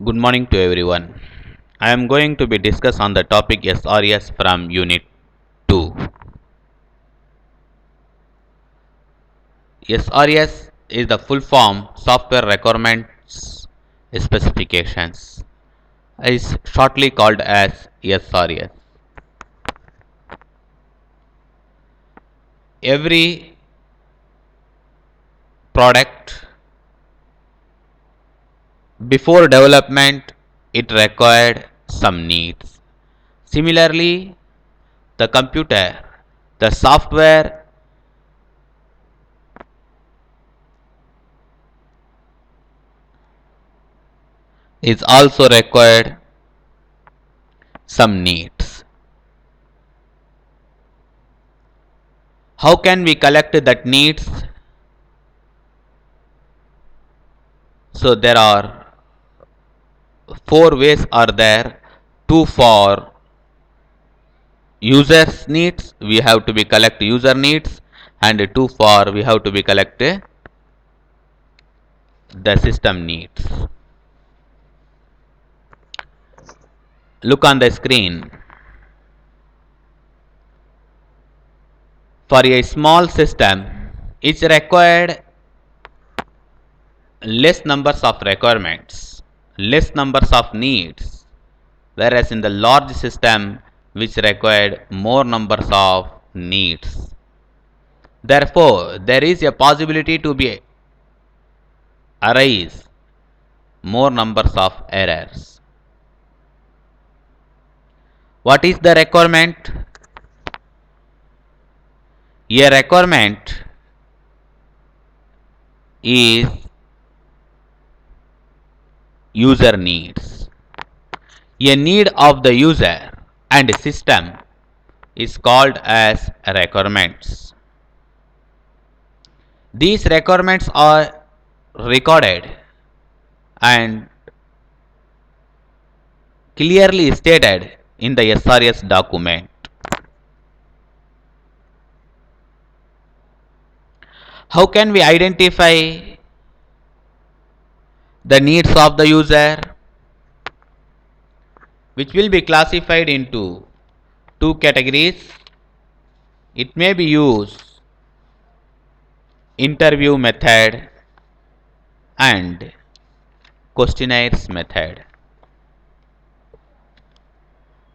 Good morning to everyone. I am going to be discuss on the topic SRS from Unit 2. SRS is the full form Software Requirements Specifications. Is shortly called as SRS. Every product before development it required some needs. Similarly, the computer, the software is also required some needs. How can we collect that needs? So there are four ways are there. Two for users needs, we have to be collect user needs, and two for we have to be collect the system needs. Look on the screen. For a small system, it's required less numbers of requirements, less numbers of needs, whereas in the large system which required more numbers of needs. Therefore, there is a possibility to be arise more numbers of errors. What is the requirement? A requirement is user needs. A need of the user and system is called as requirements. These requirements are recorded and clearly stated in the SRS document. How can we identify the needs of the user, which will be classified into two categories? It may be used interview method and questionnaires method.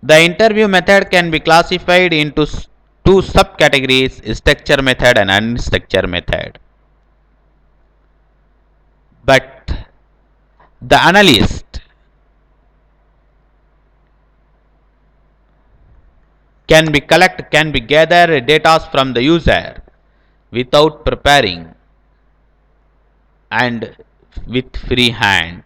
The interview method can be classified into two subcategories, structure method and unstructured method. But the analyst can be gather data from the user without preparing and with free hand.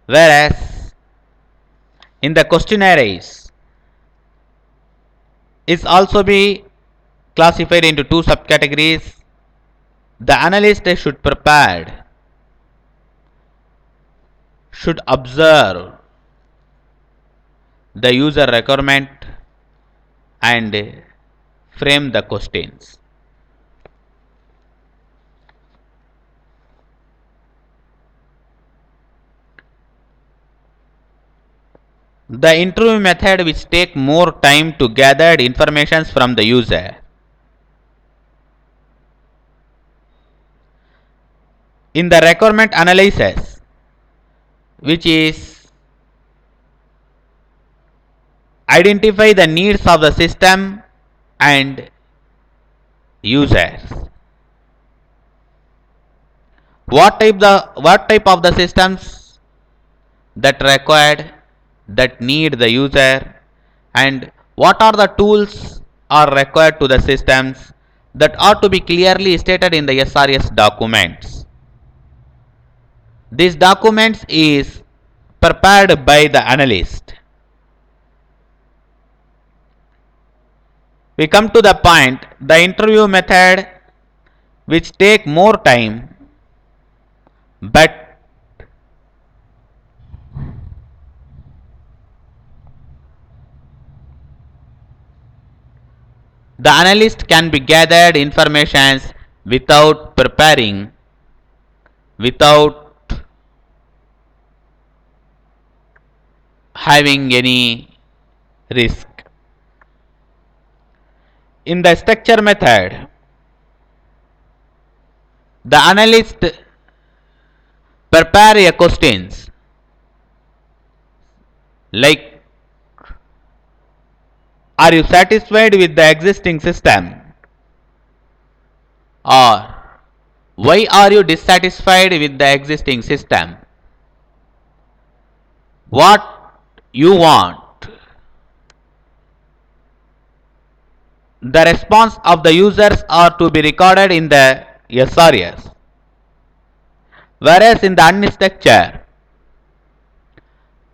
Whereas in the questionnaires is also be classified into two subcategories. The analyst should prepare, should observe the user requirement and frame the questions. The interview method which take more time to gather information from the user. In the requirement analysis, which is identify the needs of the system and users. What type of the systems that required, that need the user, and what are the tools are required to the systems that are to be clearly stated in the SRS documents. These documents is prepared by the analyst. We come to the point, the interview method which take more time, but the analyst can be gathered informations without preparing without having any risk. In the structure method, the analyst prepare a questions like, are you satisfied with the existing system, or why are you dissatisfied with the existing system? What you want? The response of the users are to be recorded in the SRS. Whereas in the unstructured,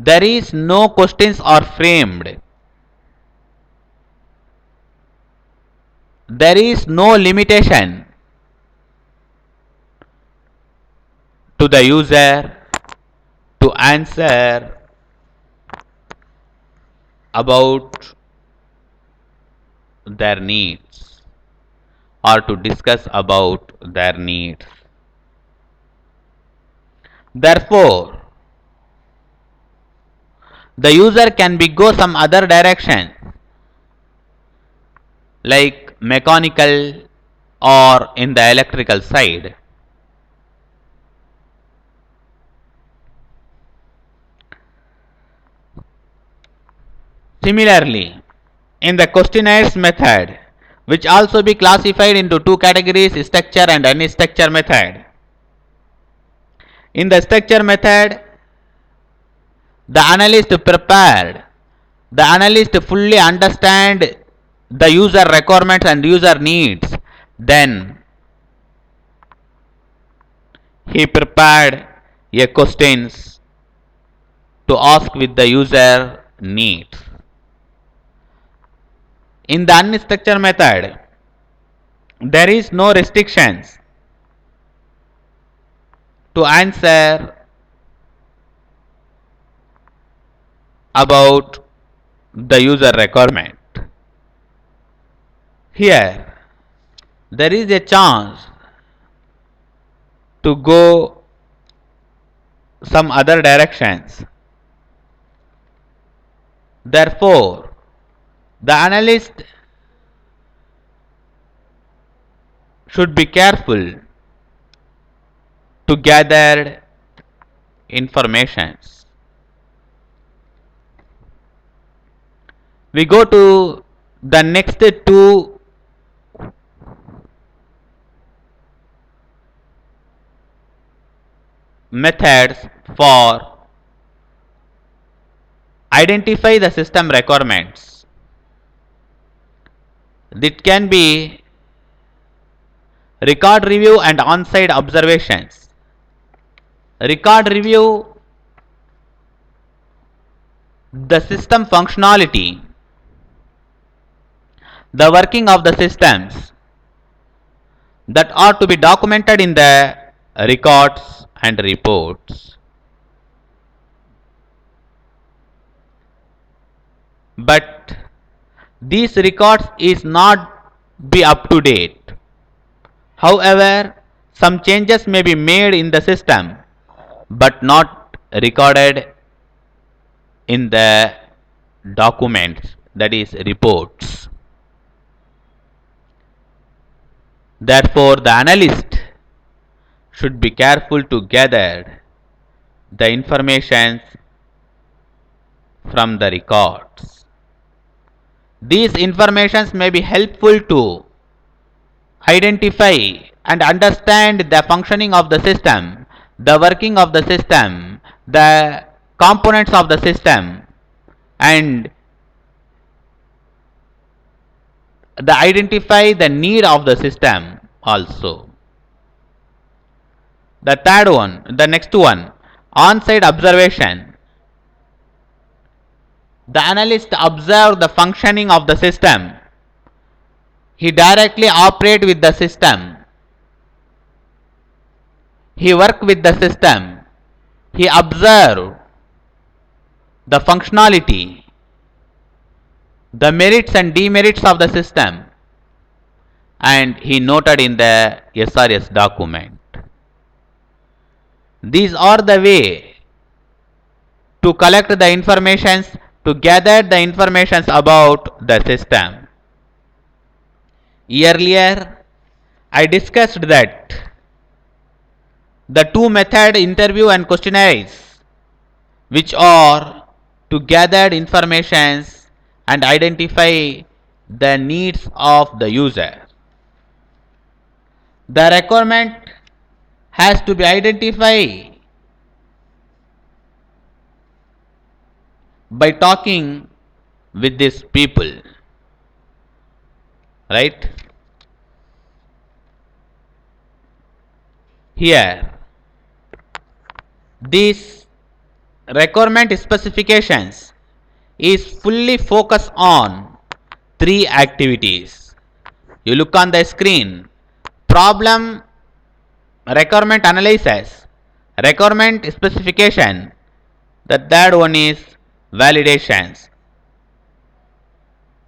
there is no questions are framed. There is no limitation to the user to answer about their needs or to discuss about their needs. Therefore, the user can be go some other direction like mechanical or in the electrical side. Similarly, in the questionnaires method, which also be classified into two categories, structure and unstructured method. In the structure method, the analyst prepared, the analyst fully understand the user requirements and user needs, then he prepared a questions to ask with the user needs. In the unstructured method, there is no restrictions to answer about the user requirement. Here, there is a chance to go some other directions. Therefore, the analyst should be careful to gather informations. We go to the next two methods for identify the system requirements. It can be record review and on-site observations. Record review the system functionality, the working of the systems that are to be documented in the records and reports. But these records is not be up to date. However, some changes may be made in the system but not recorded in the documents, that is reports. Therefore, the analyst should be careful to gather the information from the records. These informations may be helpful to identify and understand the functioning of the system, the working of the system, the components of the system, and the identify the need of the system also. The third one, the next one, on-site observation. The analyst observe the functioning of the system. He directly operate with the system. He work with the system. He observe the functionality, the merits and demerits of the system, and he noted in the SRS document. These are the way to collect the informations, to gather the informations about the system. Earlier, I discussed that the two method interview and questionnaires, which are to gather informations and identify the needs of the user. The requirement has to be identified by talking with these people, right? Here, these requirement specifications is fully focused on three activities. You look on the screen: problem, requirement analysis, requirement specification. The third one is validations.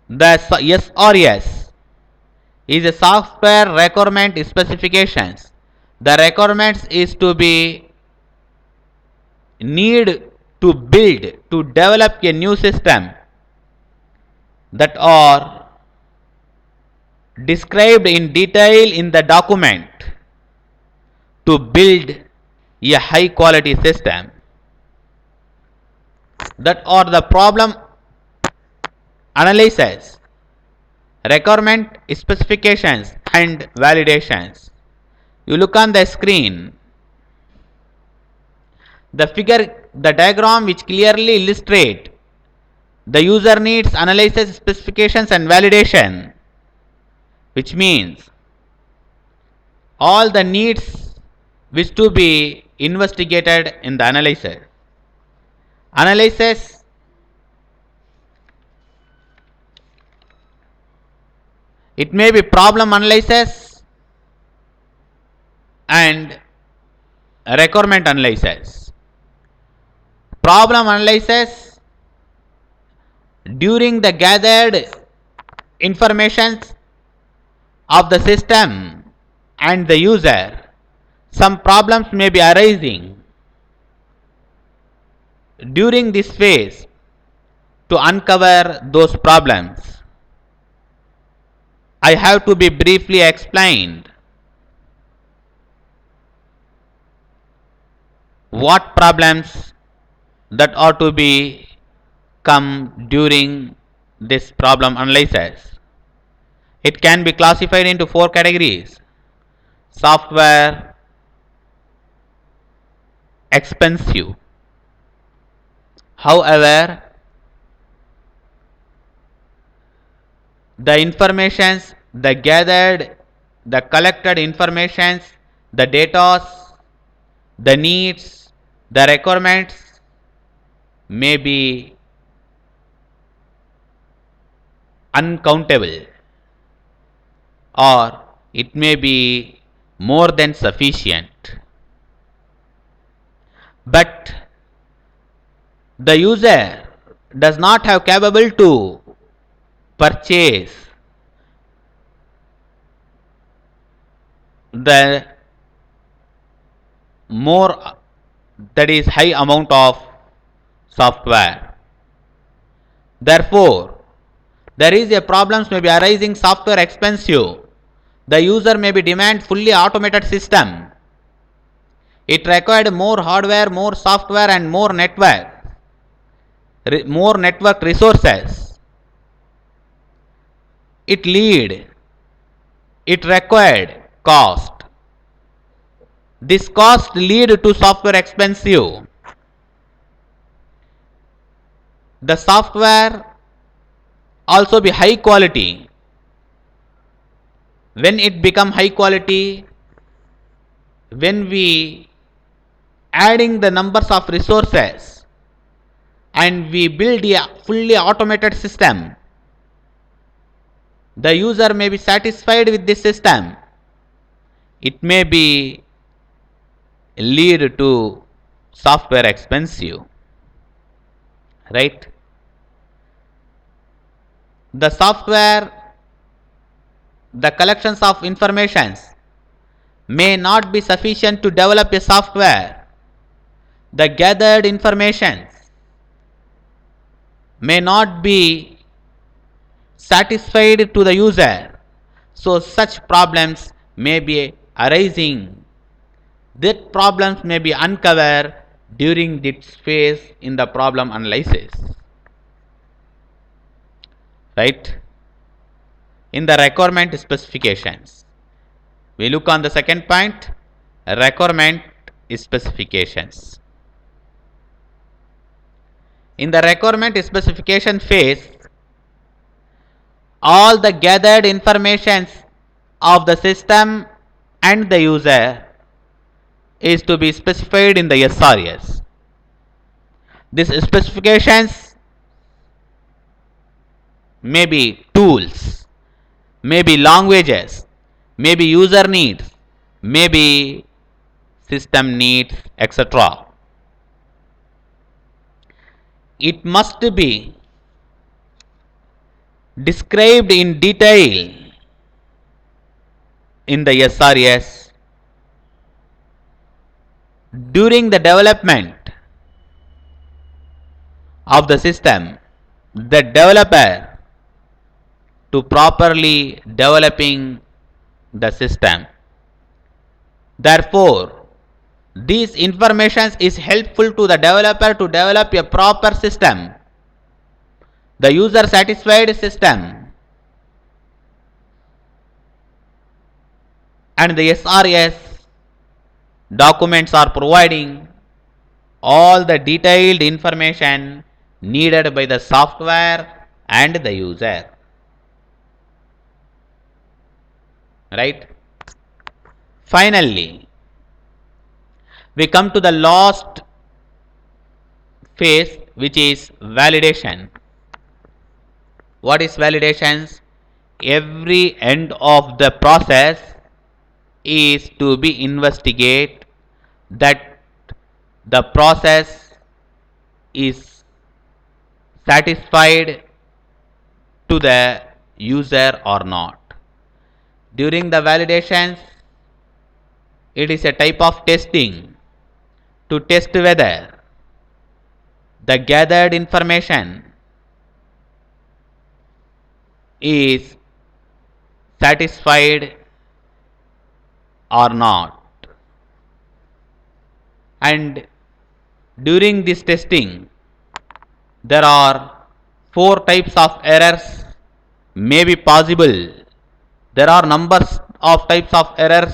The SRS is a software requirement specifications. The requirements is to be need to build, to develop a new system that are described in detail in the document to build a high quality system. That are the problem analysis, requirement specifications and validations. You look on the screen, the figure, the diagram which clearly illustrate the user needs, analysis, specifications and validation, which means all the needs which to be investigated in the analysis. Analysis, it may be problem analysis and requirement analysis. Problem analysis, during the gathered information of the system and the user, some problems may be arising. During this phase, to uncover those problems, I have to be briefly explained what problems that are to be come during this problem analysis. It can be classified into four categories: software, expensive. However, the informations, the gathered, the collected informations, the data, the needs, the requirements may be uncountable, or it may be more than sufficient. But the user does not have capable to purchase the more, that is high amount of software. Therefore, there is a problems may be arising software expensive. The user may be demand fully automated system. It required more hardware, more software and more network resources. It required cost. This cost lead to software expensive. The software also be high quality. When it become high quality, when we adding the numbers of resources and we build a fully automated system, the user may be satisfied with this system. It may be lead to software expensive, right? The software, the collections of informations may not be sufficient to develop a software. the gathered information may not be satisfied to the user. So such problems may be arising. That problems may be uncovered during this phase in the problem analysis. Right? In the requirement specifications. We look on the second point, requirement specifications. In the requirement specification phase, all the gathered information of the system and the user is to be specified in the SRS. These specifications may be tools, may be languages, may be user needs, may be system needs, etc. It must be described in detail in the SRS. During the development of the system, the developer to properly developing the system. Therefore, this information is helpful to the developer to develop a proper system, the user satisfied system, and the SRS documents are providing all the detailed information needed by the software and the user. Right? Finally, we come to the last phase, which is validation. What is validation? Every end of the process is to be investigate that the process is satisfied to the user or not. During the validations, it is a type of testing to test whether the gathered information is satisfied or not. And during this testing, there are 4 types of errors may be possible. There are numbers of types of errors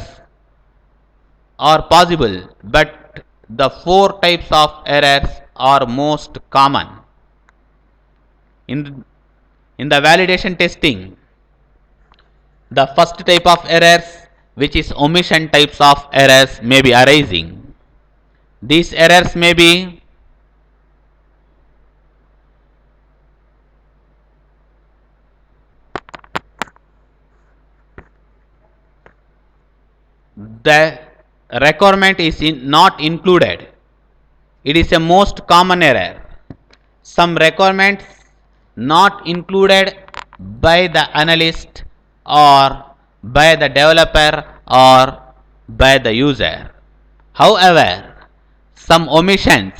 are possible, but the 4 types of errors are most common. In the validation testing, the first type of errors, which is omission types of errors, may be arising. These errors may be the requirement is not included. It is a most common error. Some requirements not included by the analyst or by the developer or by the user. However, some omissions,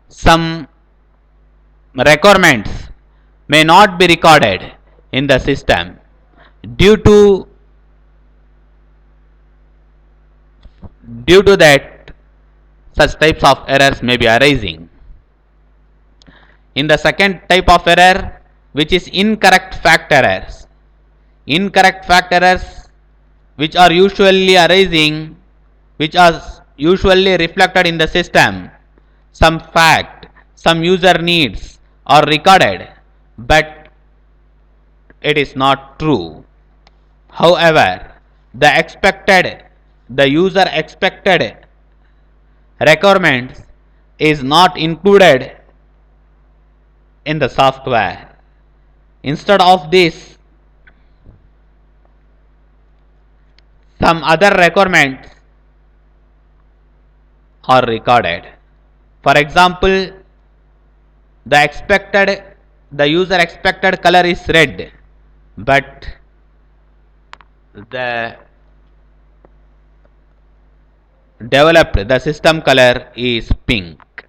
some requirements may not be recorded in the system due to that such types of errors may be arising. In the second type of error, which is incorrect fact errors. Incorrect fact errors which are usually arising, which are usually reflected in the system. Some fact, some user needs are recorded, but it is not true. However, the user expected requirements is not included in the software. Instead of this, some other requirements are recorded. For example, the user expected color is red, but the developed, the system color is pink.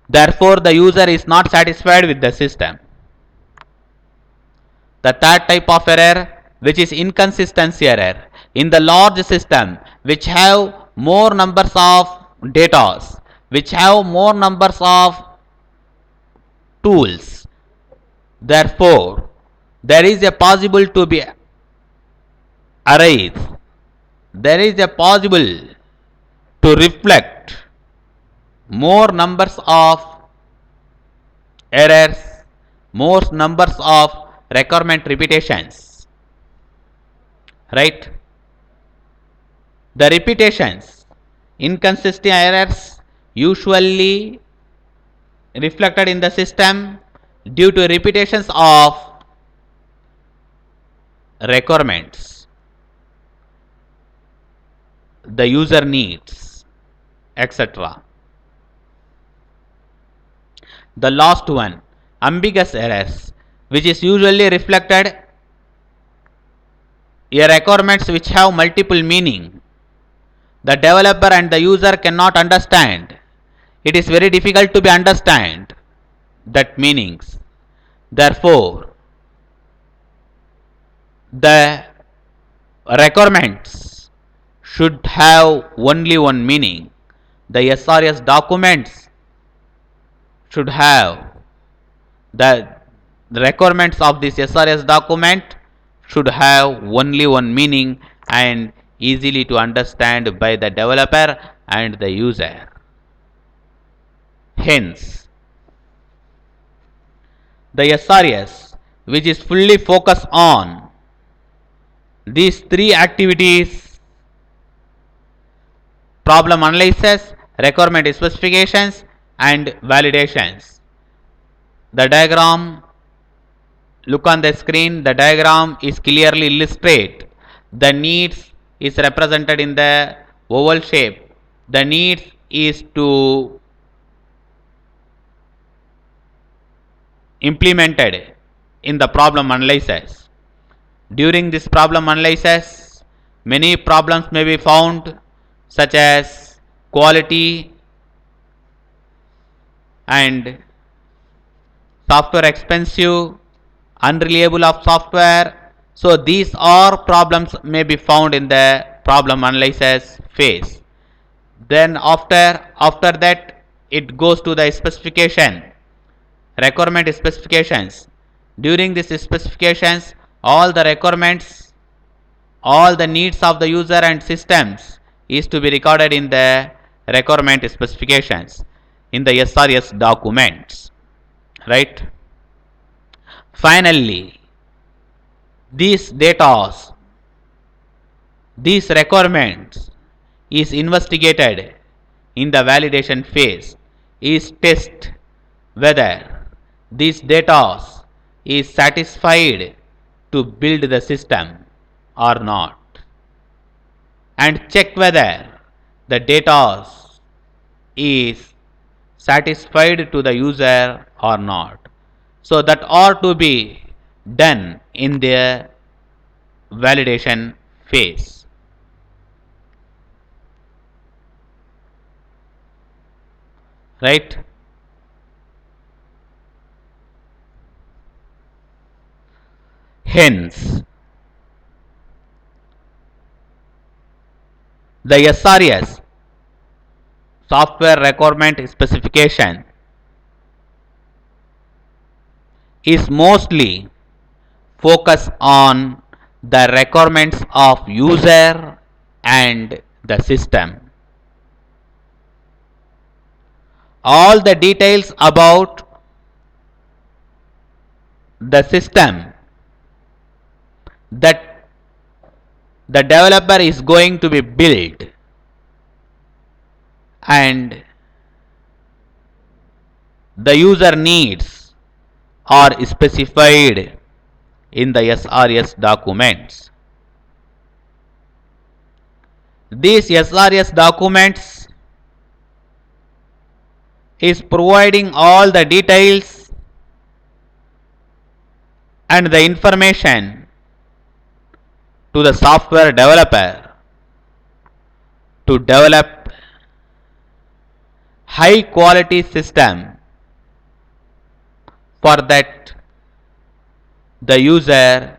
Therefore, the user is not satisfied with the system. The third type of error, which is inconsistency error. In the large system, which have more numbers of data, which have more numbers of tools, therefore, there is a possible to be arise. There is a possible to reflect more numbers of errors, more numbers of requirement repetitions, right? The repetitions, inconsistent errors usually reflected in the system due to repetitions of requirements the user needs, etc. The last one, ambiguous errors, which is usually reflected requirements which have multiple meaning. The developer and the user cannot understand. It is very difficult to be understand that meanings. Therefore, the requirements should have only one meaning. The SRS documents should have the requirements of this SRS document should have only one meaning and easily to understand by the developer and the user. Hence, the SRS, which is fully focused on these three activities: problem analysis, requirement specifications, and validations. The diagram, look on the screen, the diagram is clearly illustrate. The needs is represented in the oval shape. The needs is to implemented in the problem analysis. During this problem analysis, many problems may be found, such as quality and software expensive, unreliable of software. So these are problems may be found in the problem analysis phase. Then after that it goes to the specification, requirement specifications. During these specifications, all the requirements, all the needs of the user and systems is to be recorded in the requirement specifications in the SRS documents, right? Finally, these data, these requirements is investigated in the validation phase, is test whether these data is satisfied to build the system or not, and check whether the data is satisfied to the user or not. So that ought to be done in the validation phase. Right? Hence, the SRS, software requirement specification, is mostly focused on the requirements of user and the system. All the details about the system that the developer is going to be built and the user needs are specified in the SRS documents. These SRS documents is providing all the details and the information to the software developer to develop high quality system for that the user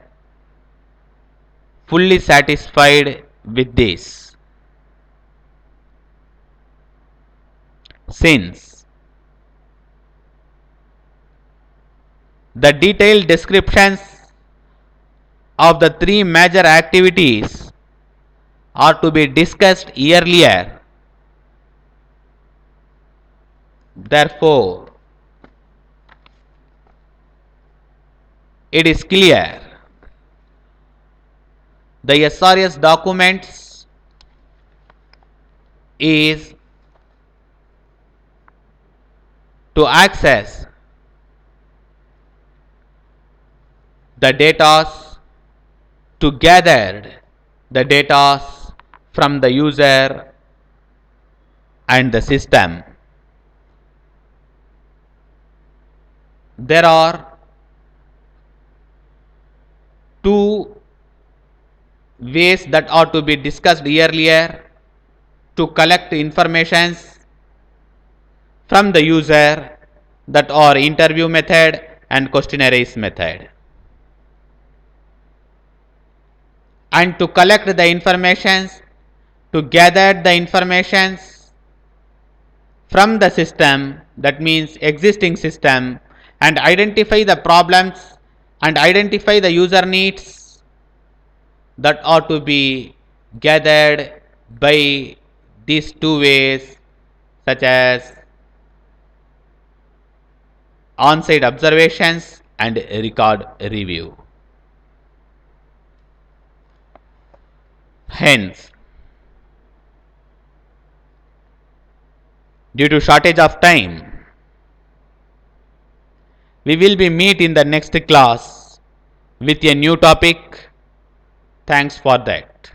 fully satisfied with this. Since the detailed descriptions of the three major activities are to be discussed earlier, therefore it is clear the SRS documents is to access the data, to gather the data from the user and the system. There are two ways that are to be discussed earlier to collect informations from the user, that are interview method and questionnaires method. And to collect the informations, to gather the informations from the system, that means existing system, and identify the problems and identify the user needs, that are to be gathered by these two ways, such as on-site observations and record review. Hence, due to shortage of time, we will be meet in the next class with a new topic. Thanks for that.